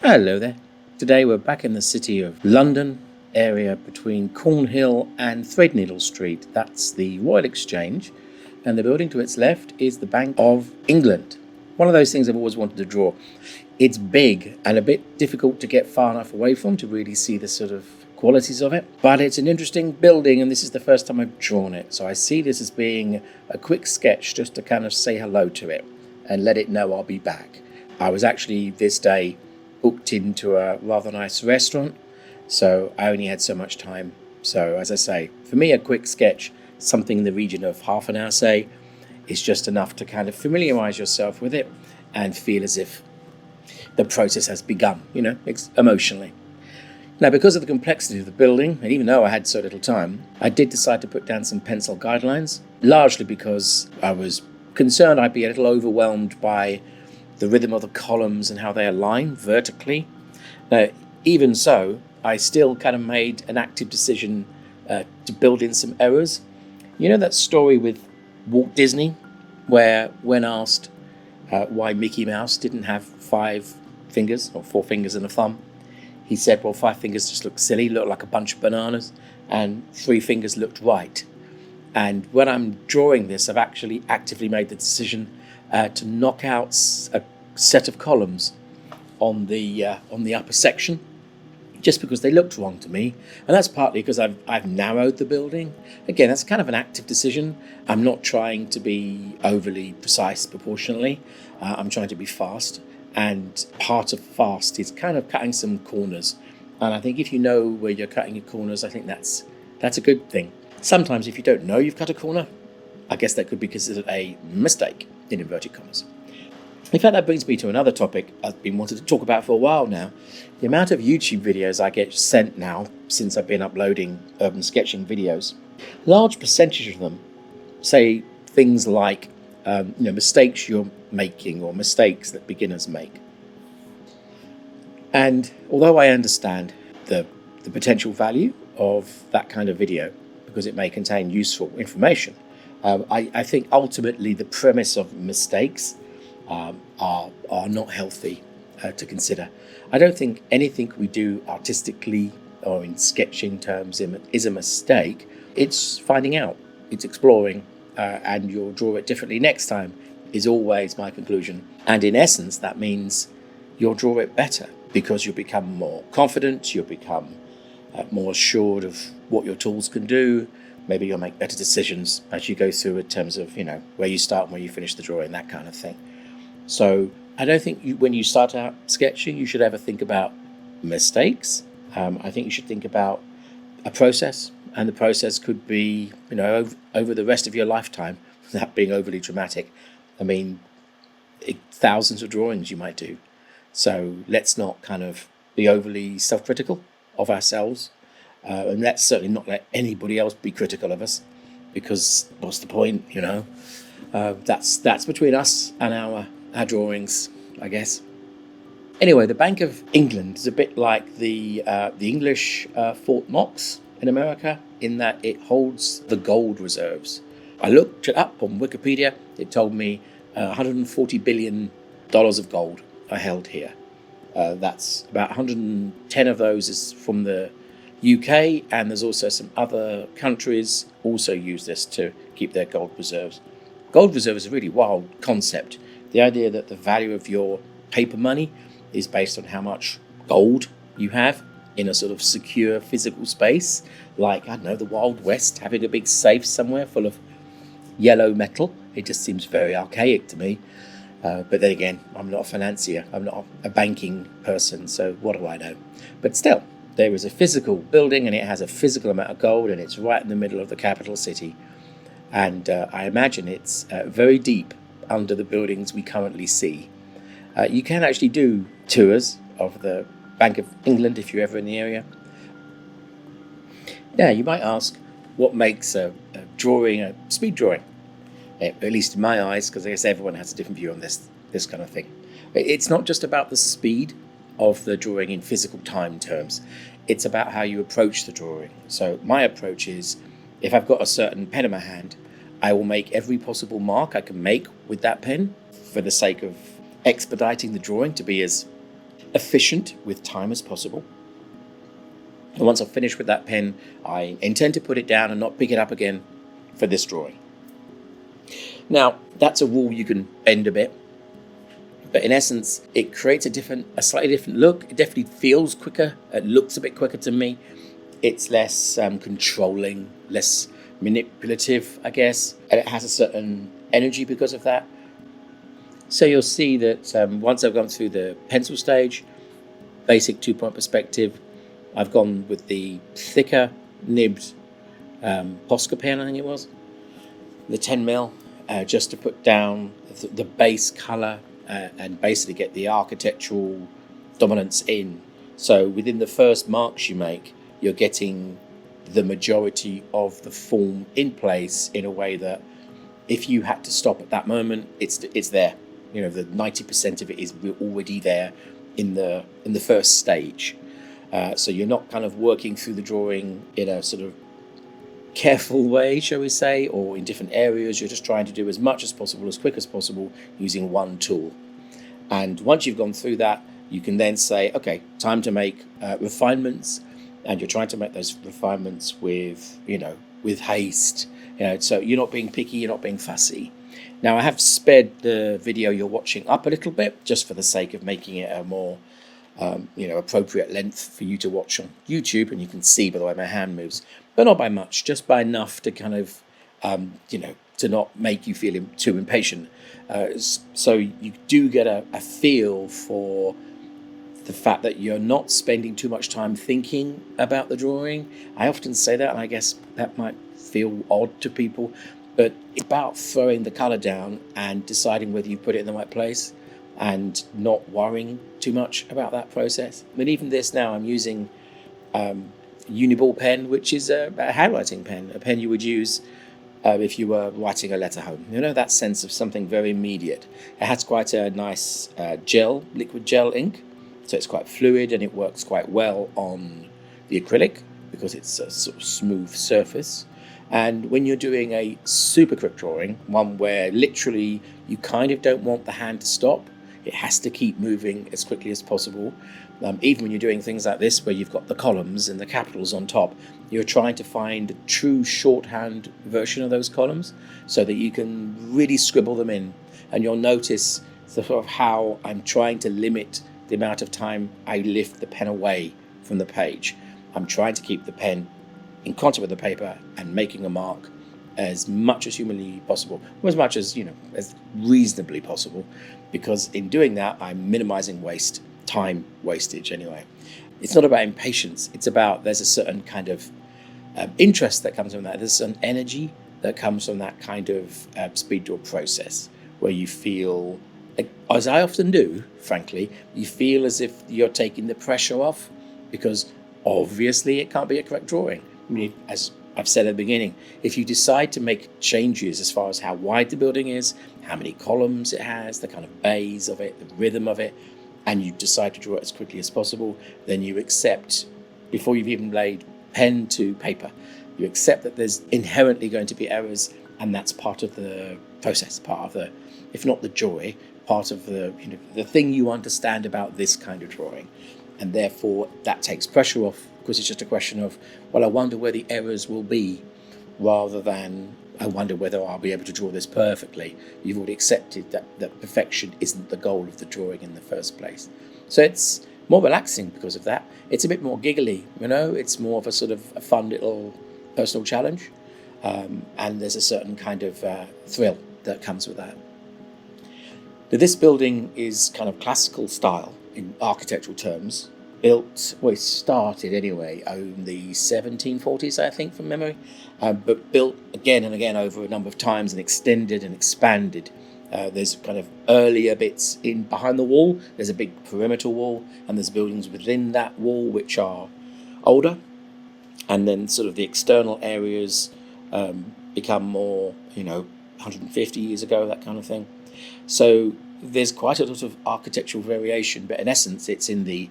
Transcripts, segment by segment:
Hello there. Today we're back in the city of London, area between Cornhill and Threadneedle Street. That's the Royal Exchange, and the building to its left is the Bank of England. One of those things I've always wanted to draw. It's big and a bit difficult to get far enough away from to really see the sort of qualities of it, but it's an interesting building, and this is the first time I've drawn it, so I see this as being a quick sketch just to kind of say hello to it and let it know I'll be back. I was actually this day booked into a rather nice restaurant, so I only had so much time. So as I say, for me a quick sketch, something in the region of half an hour say, is just enough to kind of familiarize yourself with it and feel as if the process has begun, emotionally. Now, because of the complexity of the building, and even though I had so little time, I did decide to put down some pencil guidelines, largely because I was concerned I'd be a little overwhelmed by the rhythm of the columns and how they align vertically. Now, even so, I still kind of made an active decision to build in some errors. You know that story with Walt Disney, where when asked why Mickey Mouse didn't have 5 fingers, or 4 fingers and a thumb, he said, well, 5 fingers just looked silly, looked like a bunch of bananas, and 3 fingers looked right. And when I'm drawing this, I've actually actively made the decision to knock out a set of columns on the upper section, just because they looked wrong to me, and that's partly because I've narrowed the building. Again, that's kind of an active decision. I'm not trying to be overly precise proportionally. I'm trying to be fast, and part of fast is kind of cutting some corners. And I think if you know where you're cutting your corners, I think that's a good thing. Sometimes if you don't know you've cut a corner, I guess that could be considered a mistake, in inverted commas. In fact, that brings me to another topic I've been wanting to talk about for a while now. The amount of YouTube videos I get sent now, since I've been uploading urban sketching videos, large percentage of them say things like, mistakes you're making or mistakes that beginners make. And although I understand the potential value of that kind of video, because it may contain useful information, I think ultimately the premise of mistakes are not healthy to consider. I don't think anything we do artistically or in sketching terms is a mistake. It's finding out, it's exploring, and you'll draw it differently next time is always my conclusion. And in essence, that means you'll draw it better because you'll become more confident, you'll become more assured of what your tools can do. Maybe you'll make better decisions as you go through in terms of, where you start and where you finish the drawing, that kind of thing. So I don't think when you start out sketching, you should ever think about mistakes. I think you should think about a process, and the process could be, over the rest of your lifetime, without being overly dramatic. I mean, thousands of drawings you might do. So let's not kind of be overly self-critical of ourselves. And let's certainly not let anybody else be critical of us, because what's the point, That's between us and our drawings, I guess. Anyway, the Bank of England is a bit like the English Fort Knox in America, in that it holds the gold reserves. I looked it up on Wikipedia. It told me $140 billion of gold are held here. That's about 110 of those is from the UK, and there's also some other countries also use this to keep their gold reserves. Gold reserve is a really wild concept. The idea that the value of your paper money is based on how much gold you have in a sort of secure physical space, like, I don't know, the Wild West, having a big safe somewhere full of yellow metal. It just seems very archaic to me. But then again, I'm not a financier. I'm not a banking person, so what do I know? But still, there is a physical building, and it has a physical amount of gold, and it's right in the middle of the capital city. And I imagine it's very deep under the buildings we currently see. You can actually do tours of the Bank of England if you're ever in the area. Now, you might ask, what makes a drawing a speed drawing? At least in my eyes, because I guess everyone has a different view on this kind of thing. It's not just about the speed of the drawing in physical time terms. It's about how you approach the drawing. So my approach is, if I've got a certain pen in my hand, I will make every possible mark I can make with that pen for the sake of expediting the drawing to be as efficient with time as possible. And once I've finished with that pen, I intend to put it down and not pick it up again for this drawing. Now, that's a rule you can bend a bit, but in essence, it creates a slightly different look. It definitely feels quicker. It looks a bit quicker to me. It's less controlling, less manipulative, I guess, and it has a certain energy because of that. So you'll see that once I've gone through the pencil stage, basic 2-point perspective, I've gone with the thicker nibbed Posca pen, I think it was, the 10mm, just to put down the base colour and basically get the architectural dominance in. So within the first marks you make, you're getting the majority of the form in place in a way that if you had to stop at that moment, it's there. You know, the 90% of it is already there in the first stage. So you're not kind of working through the drawing in a sort of careful way, shall we say, or in different areas. You're just trying to do as much as possible, as quick as possible, using one tool. And once you've gone through that, you can then say, okay, time to make refinements. And you're trying to make those refinements with haste. So you're not being picky, you're not being fussy. Now, I have sped the video you're watching up a little bit, just for the sake of making it a more appropriate length for you to watch on YouTube, and you can see by the way my hand moves, but not by much, just by enough to kind of, to not make you feel too impatient. So you do get a feel for the fact that you're not spending too much time thinking about the drawing. I often say that, and I guess that might feel odd to people, but it's about throwing the colour down and deciding whether you put it in the right place and not worrying too much about that process. I mean, even this now, I'm using Uniball pen, which is a handwriting pen, a pen you would use if you were writing a letter home. That sense of something very immediate. It has quite a nice liquid gel ink, so it's quite fluid and it works quite well on the acrylic because it's a sort of smooth surface. And when you're doing a super quick drawing, one where literally you kind of don't want the hand to stop, it has to keep moving as quickly as possible. Even when you're doing things like this, where you've got the columns and the capitals on top, you're trying to find a true shorthand version of those columns so that you can really scribble them in. And you'll notice sort of how I'm trying to limit the amount of time I lift the pen away from the page. I'm trying to keep the pen in contact with the paper and making a mark as much as humanly possible, or as much as as reasonably possible, because in doing that I'm minimizing time wastage anyway. It's not about impatience, it's about there's a certain kind of interest that comes from that. There's an energy that comes from that kind of speed draw process where you feel, as I often do, frankly, you feel as if you're taking the pressure off, because obviously it can't be a correct drawing. I mean, as I've said at the beginning, if you decide to make changes as far as how wide the building is, how many columns it has, the kind of bays of it, the rhythm of it, and you decide to draw it as quickly as possible, then you accept, before you've even laid pen to paper, you accept that there's inherently going to be errors, and that's part of the process, part of the, if not the joy, part of the the thing you understand about this kind of drawing. And therefore that takes pressure off, because it's just a question of, well, I wonder where the errors will be, rather than I wonder whether I'll be able to draw this perfectly. You've already accepted that perfection isn't the goal of the drawing in the first place. So it's more relaxing because of that. It's a bit more giggly, it's more of a sort of a fun little personal challenge. And there's a certain kind of thrill that comes with that. Now, this building is kind of classical style in architectural terms. It started anyway in the 1740s, I think, from memory, but built again and again over a number of times and extended and expanded. There's kind of earlier bits in behind the wall. There's a big perimeter wall, and there's buildings within that wall which are older, and then sort of the external areas become more, 150 years ago, that kind of thing. So there's quite a lot of architectural variation, but in essence it's in the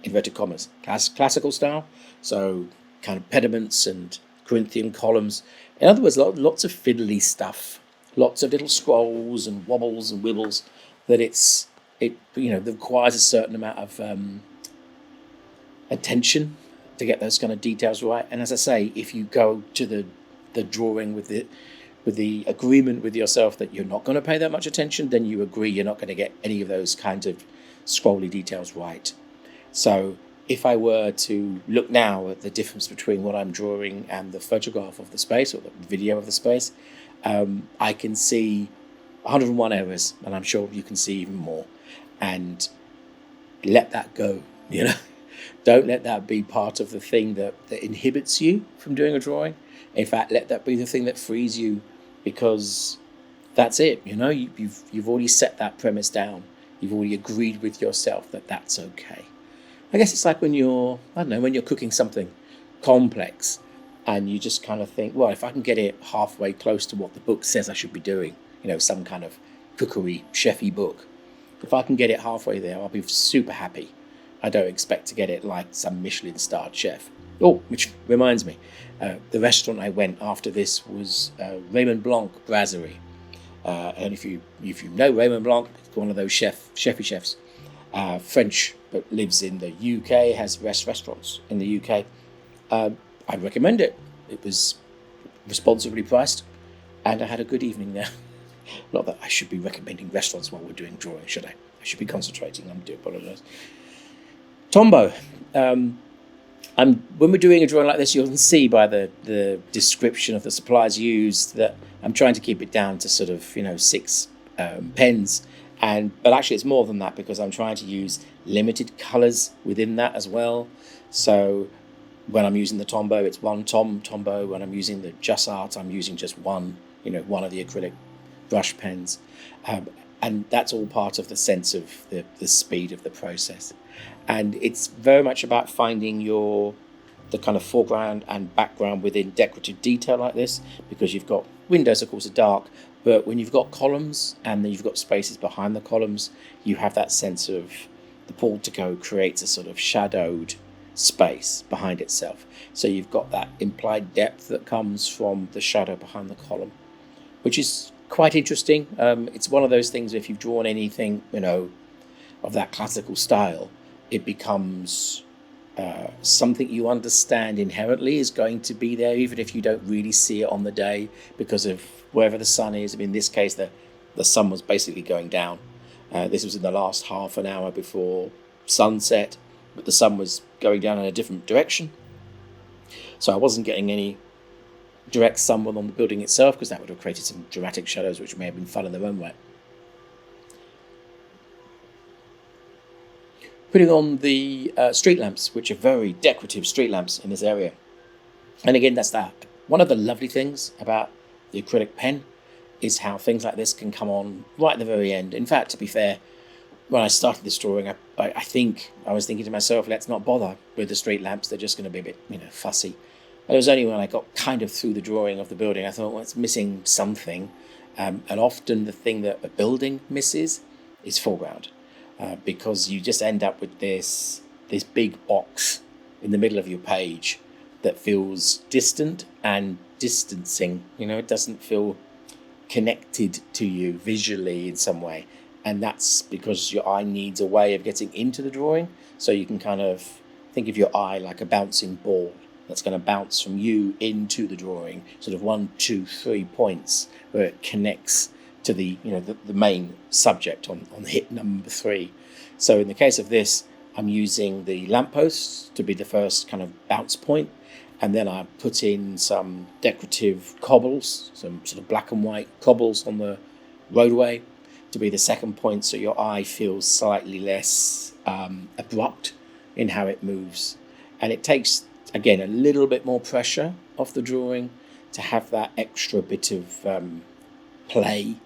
inverted commas classical style, so kind of pediments and Corinthian columns. In other words, lots of fiddly stuff, lots of little scrolls and wobbles and wibbles, that it's it requires a certain amount of attention to get those kind of details right. And as I say, if you go to the drawing with the agreement with yourself that you're not going to pay that much attention, then you agree you're not going to get any of those kinds of scrolly details right. So if I were to look now at the difference between what I'm drawing and the photograph of the space or the video of the space, I can see 101 errors, and I'm sure you can see even more. And let that go, Don't let that be part of the thing that inhibits you from doing a drawing. In fact, let that be the thing that frees you, because that's it. You've already set that premise down. You've already agreed with yourself that that's okay. I guess it's like when you're cooking something complex and you just kind of think, well, if I can get it halfway close to what the book says I should be doing, some kind of cookery, chefy book, if I can get it halfway there, I'll be super happy. I don't expect to get it like some Michelin-starred chef. Oh, which reminds me, the restaurant I went after this was Raymond Blanc Brasserie. And if you know Raymond Blanc, it's one of those chefy chefs, French, but lives in the UK, has restaurants in the UK. I recommend it. It was responsibly priced, and I had a good evening there. Not that I should be recommending restaurants while we're doing drawing, should I? I should be concentrating. I do apologise. Tombow. When we're doing a drawing like this, you can see by the description of the supplies used that I'm trying to keep it down to sort of 6 pens, but actually it's more than that, because I'm trying to use limited colours within that as well. So when I'm using the Tombow, it's one Tombow. When I'm using the Just Art, I'm using just one of the acrylic brush pens, and that's all part of the sense of the speed of the process. And it's very much about finding the kind of foreground and background within decorative detail like this, because you've got windows, of course, are dark, but when you've got columns and then you've got spaces behind the columns, you have that sense of the portico creates a sort of shadowed space behind itself. So you've got that implied depth that comes from the shadow behind the column, which is quite interesting. It's one of those things, if you've drawn anything, of that classical style, it becomes something you understand inherently is going to be there, even if you don't really see it on the day, because of wherever the sun is. In this case, the sun was basically going down. This was in the last half an hour before sunset, but the sun was going down in a different direction. So I wasn't getting any direct sunlight on the building itself, because that would have created some dramatic shadows, which may have been fun in their own way. Putting on the street lamps, which are very decorative street lamps in this area. And again, that's that. One of the lovely things about the acrylic pen is how things like this can come on right at the very end. In fact, to be fair, when I started this drawing, I think I was thinking to myself, let's not bother with the street lamps. They're just going to be a bit, fussy. And it was only when I got kind of through the drawing of the building, I thought, well, it's missing something. And often the thing that a building misses is foreground. Because you just end up with this big box in the middle of your page that feels distant and distancing. It doesn't feel connected to you visually in some way. And that's because your eye needs a way of getting into the drawing. So you can kind of think of your eye like a bouncing ball that's going to bounce from you into the drawing, sort of 1, 2, 3 points where it connects to the main subject on hit number 3. So in the case of this, I'm using the lampposts to be the first kind of bounce point, and then I put in some decorative cobbles, some sort of black and white cobbles on the roadway to be the second point, so your eye feels slightly less abrupt in how it moves. And it takes, again, a little bit more pressure off the drawing to have that extra bit of play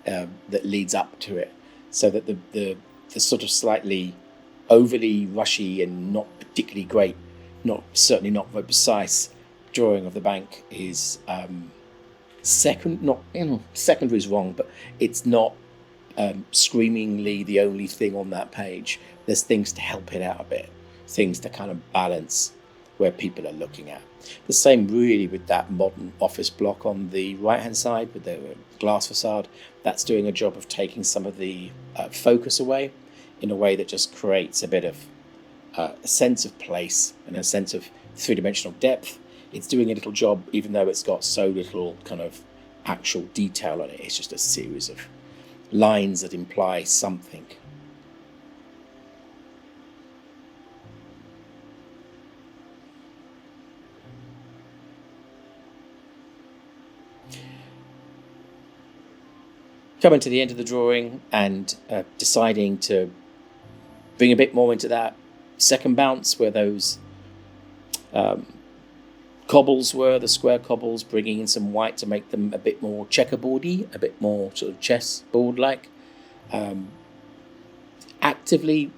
that leads up to it, so that the sort of slightly overly rushy and not particularly great, certainly not very precise drawing of the bank is secondary is wrong, but it's not screamingly the only thing on that page. There's things to help it out a bit, things to kind of balance where people are looking at. The same really with that modern office block on the right hand side with the glass facade. That's doing a job of taking some of the focus away in a way that just creates a bit of a sense of place and a sense of three-dimensional depth. It's doing a little job even though it's got so little kind of actual detail on it. It's just a series of lines that imply something. Coming to the end of the drawing and deciding to bring a bit more into that second bounce where those cobbles were, the square cobbles, bringing in some white to make them a bit more checkerboardy, a bit more sort of chessboard-like. Actively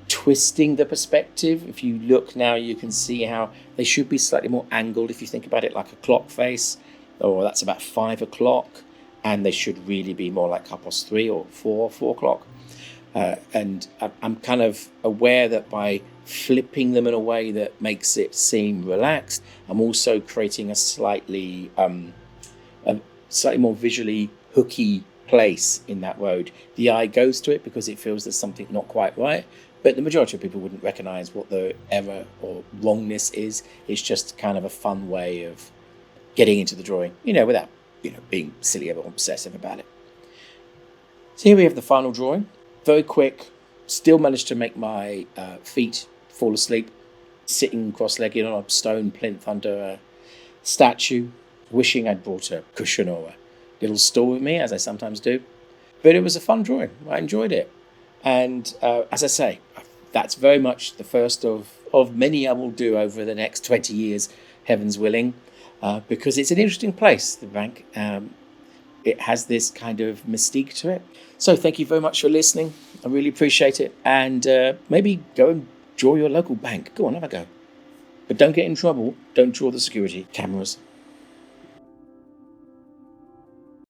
twisting the perspective. If you look now, you can see how they should be slightly more angled if you think about it like a clock face. Or that's about 5 o'clock. And they should really be more like 3:30 or 4 o'clock. And I'm kind of aware that by flipping them in a way that makes it seem relaxed, I'm also creating a slightly more visually hooky place in that road. The eye goes to it because it feels there's something not quite right, but the majority of people wouldn't recognize what the error or wrongness is. It's just kind of a fun way of getting into the drawing, without being silly or obsessive about it. So here we have the final drawing. Very quick. Still managed to make my feet fall asleep, sitting cross-legged on a stone plinth under a statue, wishing I'd brought a cushion or a little stool with me, as I sometimes do. But it was a fun drawing. I enjoyed it. And as I say, that's very much the first of many I will do over the next 20 years, heavens willing. Because it's an interesting place, the bank. It has this kind of mystique to it. So thank you very much for listening. I really appreciate it. And maybe go and draw your local bank. Go on, have a go. But don't get in trouble. Don't draw the security cameras.